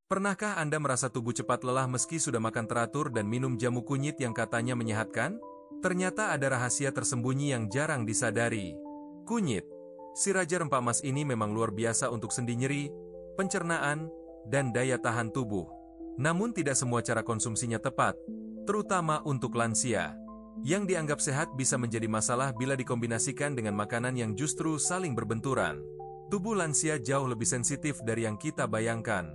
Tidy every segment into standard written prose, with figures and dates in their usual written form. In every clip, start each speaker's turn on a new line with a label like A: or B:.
A: Pernahkah Anda merasa tubuh cepat lelah meski sudah makan teratur dan minum jamu kunyit yang katanya menyehatkan? Ternyata ada rahasia tersembunyi yang jarang disadari. Kunyit, si raja rempah emas ini memang luar biasa untuk sendi nyeri, pencernaan, dan daya tahan tubuh. Namun tidak semua cara konsumsinya tepat, terutama untuk lansia. Yang dianggap sehat bisa menjadi masalah bila dikombinasikan dengan makanan yang justru saling berbenturan. Tubuh lansia jauh lebih sensitif dari yang kita bayangkan.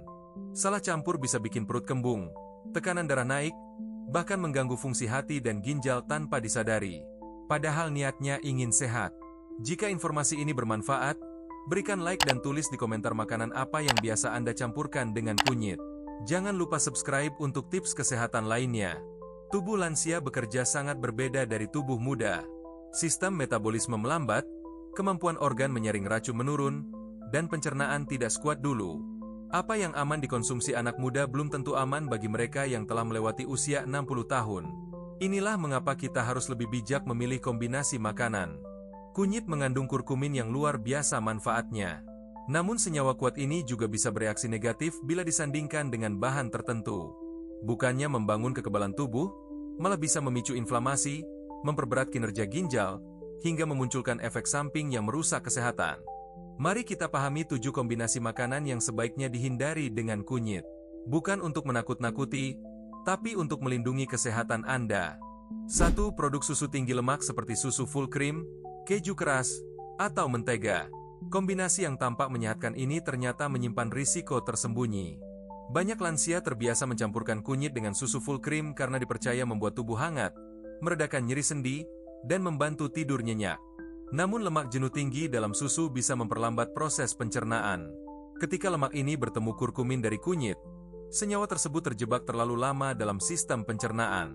A: Salah campur bisa bikin perut kembung, tekanan darah naik, bahkan mengganggu fungsi hati dan ginjal tanpa disadari. Padahal niatnya ingin sehat. Jika informasi ini bermanfaat, berikan like dan tulis di komentar makanan apa yang biasa Anda campurkan dengan kunyit. Jangan lupa subscribe untuk tips kesehatan lainnya. Tubuh lansia bekerja sangat berbeda dari tubuh muda. Sistem metabolisme melambat, kemampuan organ menyaring racun menurun, dan pencernaan tidak sekuat dulu. Apa yang aman dikonsumsi anak muda belum tentu aman bagi mereka yang telah melewati usia 60 tahun. Inilah mengapa kita harus lebih bijak memilih kombinasi makanan. Kunyit mengandung kurkumin yang luar biasa manfaatnya. Namun senyawa kuat ini juga bisa bereaksi negatif bila disandingkan dengan bahan tertentu. Bukannya membangun kekebalan tubuh, malah bisa memicu inflamasi, memperberat kinerja ginjal, hingga memunculkan efek samping yang merusak kesehatan. Mari kita pahami 7 kombinasi makanan yang sebaiknya dihindari dengan kunyit. Bukan untuk menakut-nakuti, tapi untuk melindungi kesehatan Anda. 1. Produk susu tinggi lemak seperti susu full cream, keju keras, atau mentega. Kombinasi yang tampak menyehatkan ini ternyata menyimpan risiko tersembunyi. Banyak lansia terbiasa mencampurkan kunyit dengan susu full cream karena dipercaya membuat tubuh hangat, meredakan nyeri sendi, dan membantu tidur nyenyak. Namun lemak jenuh tinggi dalam susu bisa memperlambat proses pencernaan. Ketika lemak ini bertemu kurkumin dari kunyit, senyawa tersebut terjebak terlalu lama dalam sistem pencernaan.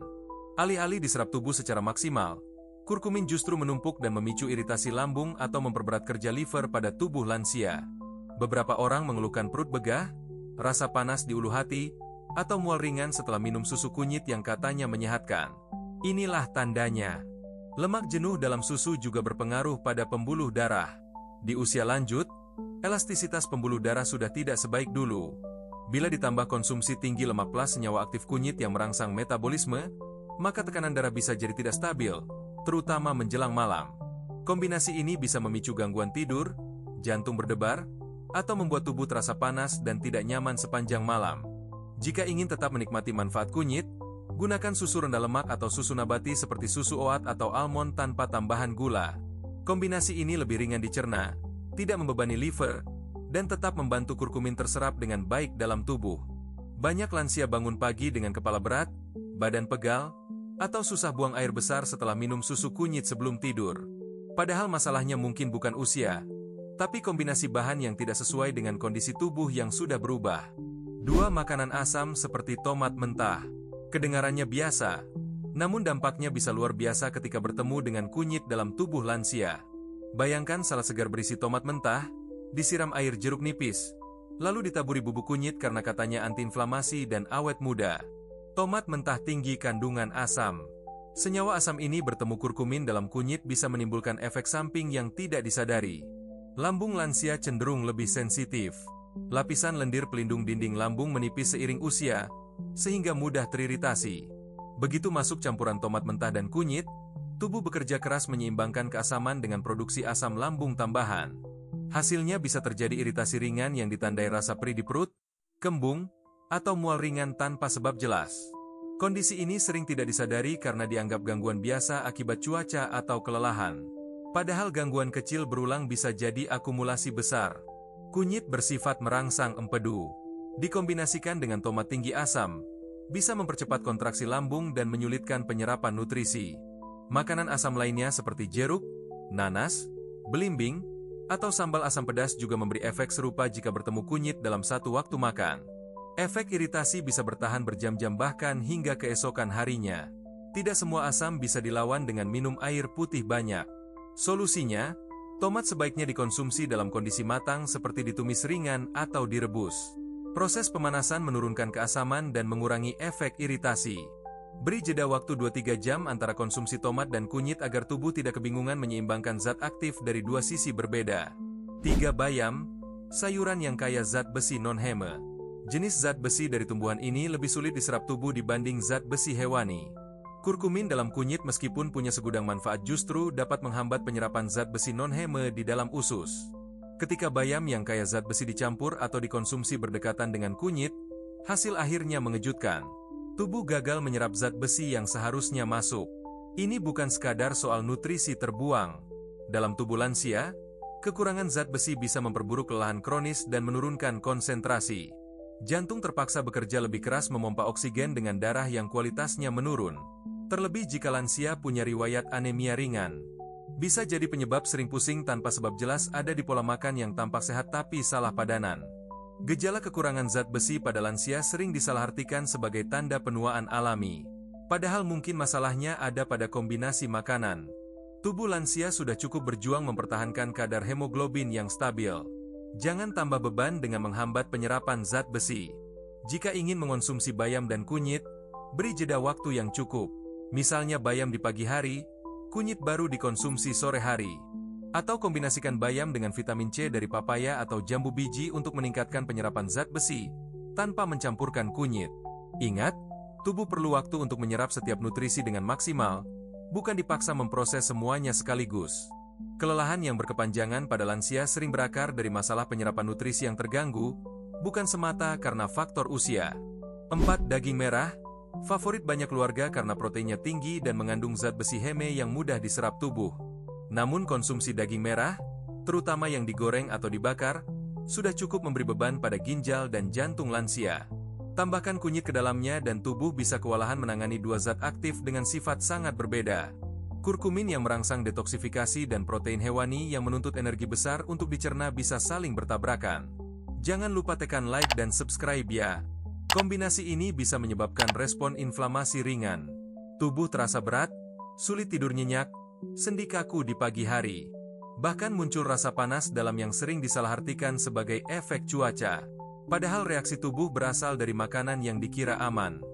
A: Alih-alih diserap tubuh secara maksimal, kurkumin justru menumpuk dan memicu iritasi lambung atau memperberat kerja liver pada tubuh lansia. Beberapa orang mengeluhkan perut begah, rasa panas di ulu hati, atau mual ringan setelah minum susu kunyit yang katanya menyehatkan. Inilah tandanya. Lemak jenuh dalam susu juga berpengaruh pada pembuluh darah. Di usia lanjut, elastisitas pembuluh darah sudah tidak sebaik dulu. Bila ditambah konsumsi tinggi lemak plus senyawa aktif kunyit yang merangsang metabolisme, maka tekanan darah bisa jadi tidak stabil, terutama menjelang malam. Kombinasi ini bisa memicu gangguan tidur, jantung berdebar, atau membuat tubuh terasa panas dan tidak nyaman sepanjang malam. Jika ingin tetap menikmati manfaat kunyit, gunakan susu rendah lemak atau susu nabati seperti susu oat atau almond tanpa tambahan gula. Kombinasi ini lebih ringan dicerna, tidak membebani liver, dan tetap membantu kurkumin terserap dengan baik dalam tubuh. Banyak lansia bangun pagi dengan kepala berat, badan pegal, atau susah buang air besar setelah minum susu kunyit sebelum tidur. Padahal masalahnya mungkin bukan usia, tapi kombinasi bahan yang tidak sesuai dengan kondisi tubuh yang sudah berubah. 2. Makanan asam seperti tomat mentah. Kedengarannya biasa, namun dampaknya bisa luar biasa ketika bertemu dengan kunyit dalam tubuh lansia. Bayangkan salad segar berisi tomat mentah, disiram air jeruk nipis, lalu ditaburi bubuk kunyit karena katanya antiinflamasi dan awet muda. Tomat mentah tinggi kandungan asam. Senyawa asam ini bertemu kurkumin dalam kunyit bisa menimbulkan efek samping yang tidak disadari. Lambung lansia cenderung lebih sensitif. Lapisan lendir pelindung dinding lambung menipis seiring usia, sehingga mudah teriritasi. Begitu masuk campuran tomat mentah dan kunyit, tubuh bekerja keras menyeimbangkan keasaman dengan produksi asam lambung tambahan. Hasilnya bisa terjadi iritasi ringan yang ditandai rasa perih di perut, kembung, atau mual ringan tanpa sebab jelas. Kondisi ini sering tidak disadari karena dianggap gangguan biasa akibat cuaca atau kelelahan. Padahal gangguan kecil berulang bisa jadi akumulasi besar. Kunyit bersifat merangsang empedu. Dikombinasikan dengan tomat tinggi asam, bisa mempercepat kontraksi lambung dan menyulitkan penyerapan nutrisi. Makanan asam lainnya seperti jeruk, nanas, belimbing, atau sambal asam pedas juga memberi efek serupa jika bertemu kunyit dalam satu waktu makan. Efek iritasi bisa bertahan berjam-jam bahkan hingga keesokan harinya. Tidak semua asam bisa dilawan dengan minum air putih banyak. Solusinya, tomat sebaiknya dikonsumsi dalam kondisi matang seperti ditumis ringan atau direbus. Proses pemanasan menurunkan keasaman dan mengurangi efek iritasi. Beri jeda waktu 2-3 jam antara konsumsi tomat dan kunyit agar tubuh tidak kebingungan menyeimbangkan zat aktif dari dua sisi berbeda. 3. Bayam, sayuran yang kaya zat besi non-heme. Jenis zat besi dari tumbuhan ini lebih sulit diserap tubuh dibanding zat besi hewani. Kurkumin dalam kunyit meskipun punya segudang manfaat justru dapat menghambat penyerapan zat besi non-heme di dalam usus. Ketika bayam yang kaya zat besi dicampur atau dikonsumsi berdekatan dengan kunyit, hasil akhirnya mengejutkan. Tubuh gagal menyerap zat besi yang seharusnya masuk. Ini bukan sekadar soal nutrisi terbuang. Dalam tubuh lansia, kekurangan zat besi bisa memperburuk kelelahan kronis dan menurunkan konsentrasi. Jantung terpaksa bekerja lebih keras memompa oksigen dengan darah yang kualitasnya menurun. Terlebih jika lansia punya riwayat anemia ringan. Bisa jadi penyebab sering pusing tanpa sebab jelas ada di pola makan yang tampak sehat tapi salah padanan. Gejala kekurangan zat besi pada lansia sering disalahartikan sebagai tanda penuaan alami. Padahal mungkin masalahnya ada pada kombinasi makanan. Tubuh lansia sudah cukup berjuang mempertahankan kadar hemoglobin yang stabil. Jangan tambah beban dengan menghambat penyerapan zat besi. Jika ingin mengonsumsi bayam dan kunyit, beri jeda waktu yang cukup. Misalnya bayam di pagi hari, kunyit baru dikonsumsi sore hari. Atau kombinasikan bayam dengan vitamin C dari papaya atau jambu biji untuk meningkatkan penyerapan zat besi, tanpa mencampurkan kunyit. Ingat, tubuh perlu waktu untuk menyerap setiap nutrisi dengan maksimal, bukan dipaksa memproses semuanya sekaligus. Kelelahan yang berkepanjangan pada lansia sering berakar dari masalah penyerapan nutrisi yang terganggu, bukan semata karena faktor usia. 4. Daging merah, favorit banyak keluarga karena proteinnya tinggi dan mengandung zat besi heme yang mudah diserap tubuh. Namun konsumsi daging merah, terutama yang digoreng atau dibakar, sudah cukup memberi beban pada ginjal dan jantung lansia. Tambahkan kunyit ke dalamnya dan tubuh bisa kewalahan menangani dua zat aktif dengan sifat sangat berbeda. Kurkumin yang merangsang detoksifikasi dan protein hewani yang menuntut energi besar untuk dicerna bisa saling bertabrakan. Jangan lupa tekan like dan subscribe ya. Kombinasi ini bisa menyebabkan respon inflamasi ringan. Tubuh terasa berat, sulit tidur nyenyak, sendi kaku di pagi hari. Bahkan muncul rasa panas dalam yang sering disalahartikan sebagai efek cuaca. Padahal reaksi tubuh berasal dari makanan yang dikira aman.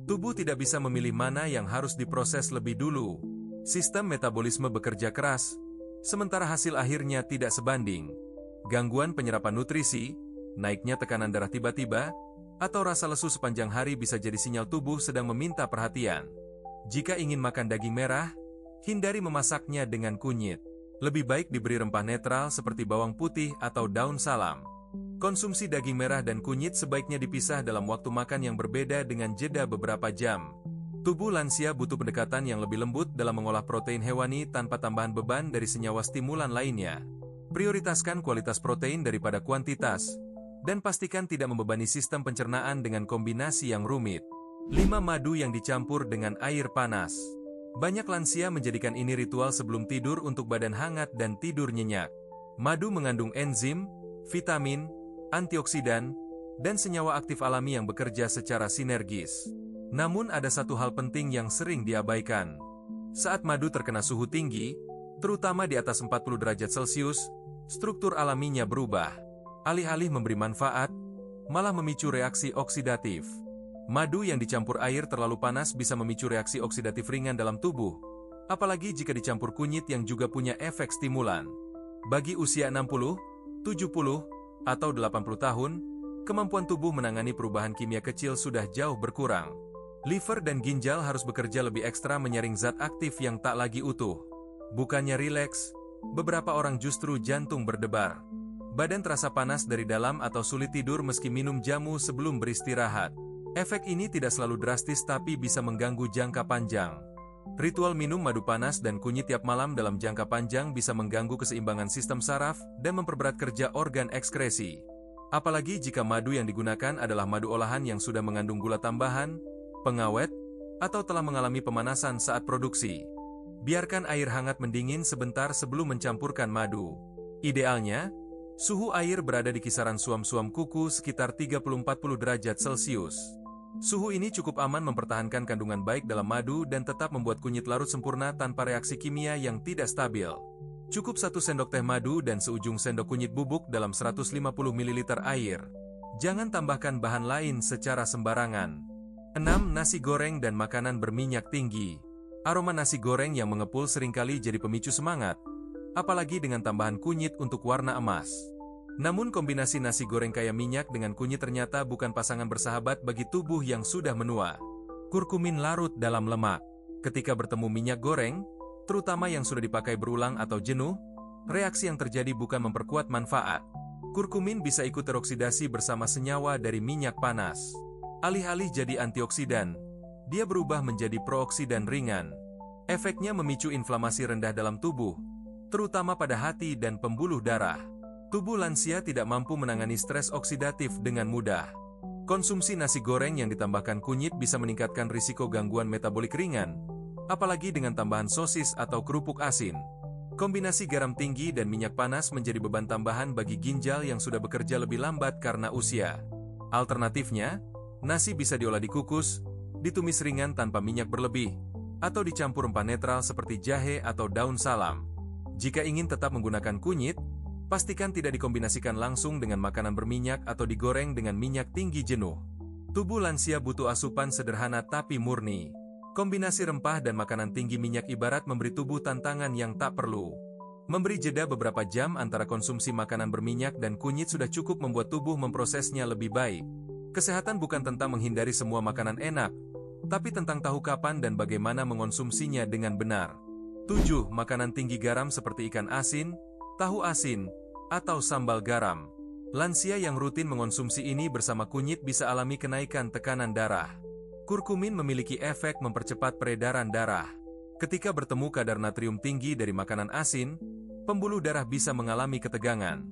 A: Tubuh tidak bisa memilih mana yang harus diproses lebih dulu. Sistem metabolisme bekerja keras, sementara hasil akhirnya tidak sebanding. Gangguan penyerapan nutrisi, naiknya tekanan darah tiba-tiba, atau rasa lesu sepanjang hari bisa jadi sinyal tubuh sedang meminta perhatian. Jika ingin makan daging merah, hindari memasaknya dengan kunyit. Lebih baik diberi rempah netral seperti bawang putih atau daun salam. Konsumsi daging merah dan kunyit sebaiknya dipisah dalam waktu makan yang berbeda dengan jeda beberapa jam. Tubuh lansia butuh pendekatan yang lebih lembut dalam mengolah protein hewani tanpa tambahan beban dari senyawa stimulan lainnya. Prioritaskan kualitas protein daripada kuantitas, dan pastikan tidak membebani sistem pencernaan dengan kombinasi yang rumit. 5. Madu yang dicampur dengan air panas. Banyak lansia menjadikan ini ritual sebelum tidur untuk badan hangat dan tidur nyenyak. Madu mengandung enzim, vitamin, antioksidan, dan senyawa aktif alami yang bekerja secara sinergis. Namun ada satu hal penting yang sering diabaikan. Saat madu terkena suhu tinggi, terutama di atas 40 derajat Celcius, struktur alaminya berubah. Alih-alih memberi manfaat, malah memicu reaksi oksidatif. Madu yang dicampur air terlalu panas bisa memicu reaksi oksidatif ringan dalam tubuh, apalagi jika dicampur kunyit yang juga punya efek stimulan. Bagi usia 60, 70, atau 80 tahun, kemampuan tubuh menangani perubahan kimia kecil sudah jauh berkurang. Liver dan ginjal harus bekerja lebih ekstra menyaring zat aktif yang tak lagi utuh. Bukannya rileks, beberapa orang justru jantung berdebar. Badan terasa panas dari dalam atau sulit tidur meski minum jamu sebelum beristirahat. Efek ini tidak selalu drastis tapi bisa mengganggu jangka panjang. Ritual minum madu panas dan kunyit tiap malam dalam jangka panjang bisa mengganggu keseimbangan sistem saraf dan memperberat kerja organ ekskresi. Apalagi jika madu yang digunakan adalah madu olahan yang sudah mengandung gula tambahan, pengawet, atau telah mengalami pemanasan saat produksi. Biarkan air hangat mendingin sebentar sebelum mencampurkan madu. Idealnya, suhu air berada di kisaran suam-suam kuku sekitar 30-40 derajat Celcius. Suhu ini cukup aman mempertahankan kandungan baik dalam madu dan tetap membuat kunyit larut sempurna tanpa reaksi kimia yang tidak stabil. Cukup 1 sendok teh madu dan seujung sendok kunyit bubuk dalam 150 ml air. Jangan tambahkan bahan lain secara sembarangan. 6. Nasi goreng dan makanan berminyak tinggi. Aroma nasi goreng yang mengepul seringkali jadi pemicu semangat, apalagi dengan tambahan kunyit untuk warna emas. Namun kombinasi nasi goreng kaya minyak dengan kunyit ternyata bukan pasangan bersahabat bagi tubuh yang sudah menua. Kurkumin larut dalam lemak. Ketika bertemu minyak goreng, terutama yang sudah dipakai berulang atau jenuh, reaksi yang terjadi bukan memperkuat manfaat. Kurkumin bisa ikut teroksidasi bersama senyawa dari minyak panas. Alih-alih jadi antioksidan, dia berubah menjadi prooksidan ringan. Efeknya memicu inflamasi rendah dalam tubuh, terutama pada hati dan pembuluh darah. Tubuh lansia tidak mampu menangani stres oksidatif dengan mudah. Konsumsi nasi goreng yang ditambahkan kunyit bisa meningkatkan risiko gangguan metabolik ringan, apalagi dengan tambahan sosis atau kerupuk asin. Kombinasi garam tinggi dan minyak panas menjadi beban tambahan bagi ginjal yang sudah bekerja lebih lambat karena usia. Alternatifnya, nasi bisa diolah dikukus, ditumis ringan tanpa minyak berlebih, atau dicampur rempah netral seperti jahe atau daun salam. Jika ingin tetap menggunakan kunyit, pastikan tidak dikombinasikan langsung dengan makanan berminyak atau digoreng dengan minyak tinggi jenuh. Tubuh lansia butuh asupan sederhana tapi murni. Kombinasi rempah dan makanan tinggi minyak ibarat memberi tubuh tantangan yang tak perlu. Memberi jeda beberapa jam antara konsumsi makanan berminyak dan kunyit sudah cukup membuat tubuh memprosesnya lebih baik. Kesehatan bukan tentang menghindari semua makanan enak, tapi tentang tahu kapan dan bagaimana mengonsumsinya dengan benar. 7. Makanan tinggi garam seperti ikan asin, tahu asin, atau sambal garam. Lansia yang rutin mengonsumsi ini bersama kunyit bisa alami kenaikan tekanan darah. Kurkumin memiliki efek mempercepat peredaran darah. Ketika bertemu kadar natrium tinggi dari makanan asin, pembuluh darah bisa mengalami ketegangan.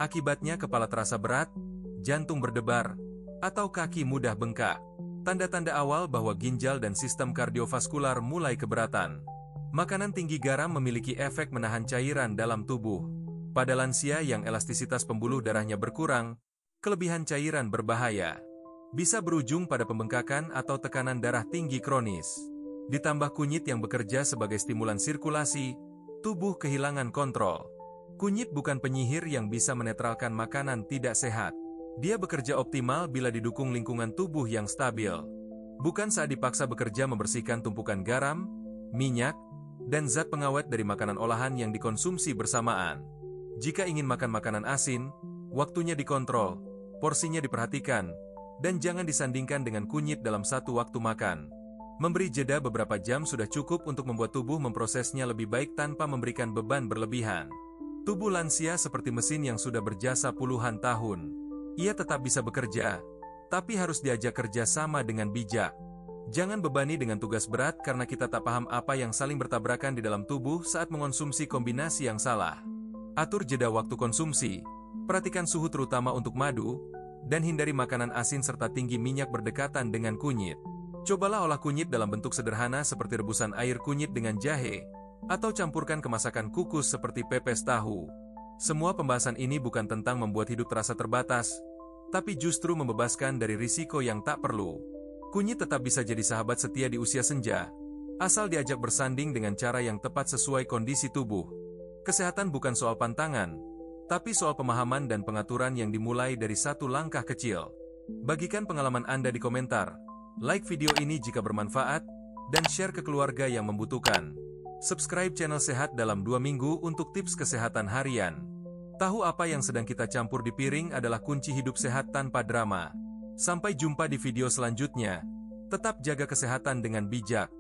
A: Akibatnya kepala terasa berat, jantung berdebar, atau kaki mudah bengkak. Tanda-tanda awal bahwa ginjal dan sistem kardiovaskular mulai keberatan. Makanan tinggi garam memiliki efek menahan cairan dalam tubuh. Pada lansia yang elastisitas pembuluh darahnya berkurang, kelebihan cairan berbahaya. Bisa berujung pada pembengkakan atau tekanan darah tinggi kronis. Ditambah kunyit yang bekerja sebagai stimulan sirkulasi, tubuh kehilangan kontrol. Kunyit bukan penyihir yang bisa menetralkan makanan tidak sehat. Dia bekerja optimal bila didukung lingkungan tubuh yang stabil. Bukan saat dipaksa bekerja membersihkan tumpukan garam, minyak, dan zat pengawet dari makanan olahan yang dikonsumsi bersamaan. Jika ingin makan makanan asin, waktunya dikontrol, porsinya diperhatikan, dan jangan disandingkan dengan kunyit dalam satu waktu makan. Memberi jeda beberapa jam sudah cukup untuk membuat tubuh memprosesnya lebih baik tanpa memberikan beban berlebihan. Tubuh lansia seperti mesin yang sudah berjasa puluhan tahun. Ia tetap bisa bekerja, tapi harus diajak kerja sama dengan bijak. Jangan bebani dengan tugas berat karena kita tak paham apa yang saling bertabrakan di dalam tubuh saat mengonsumsi kombinasi yang salah. Atur jeda waktu konsumsi, perhatikan suhu terutama untuk madu, dan hindari makanan asin serta tinggi minyak berdekatan dengan kunyit. Cobalah olah kunyit dalam bentuk sederhana seperti rebusan air kunyit dengan jahe, atau campurkan ke masakan kukus seperti pepes tahu. Semua pembahasan ini bukan tentang membuat hidup terasa terbatas, tapi justru membebaskan dari risiko yang tak perlu. Kunyit tetap bisa jadi sahabat setia di usia senja, asal diajak bersanding dengan cara yang tepat sesuai kondisi tubuh. Kesehatan bukan soal pantangan, tapi soal pemahaman dan pengaturan yang dimulai dari satu langkah kecil. Bagikan pengalaman Anda di komentar, like video ini jika bermanfaat, dan share ke keluarga yang membutuhkan. Subscribe channel Sehat dalam 2 minggu untuk tips kesehatan harian. Tahu apa yang sedang kita campur di piring adalah kunci hidup sehat tanpa drama. Sampai jumpa di video selanjutnya. Tetap jaga kesehatan dengan bijak.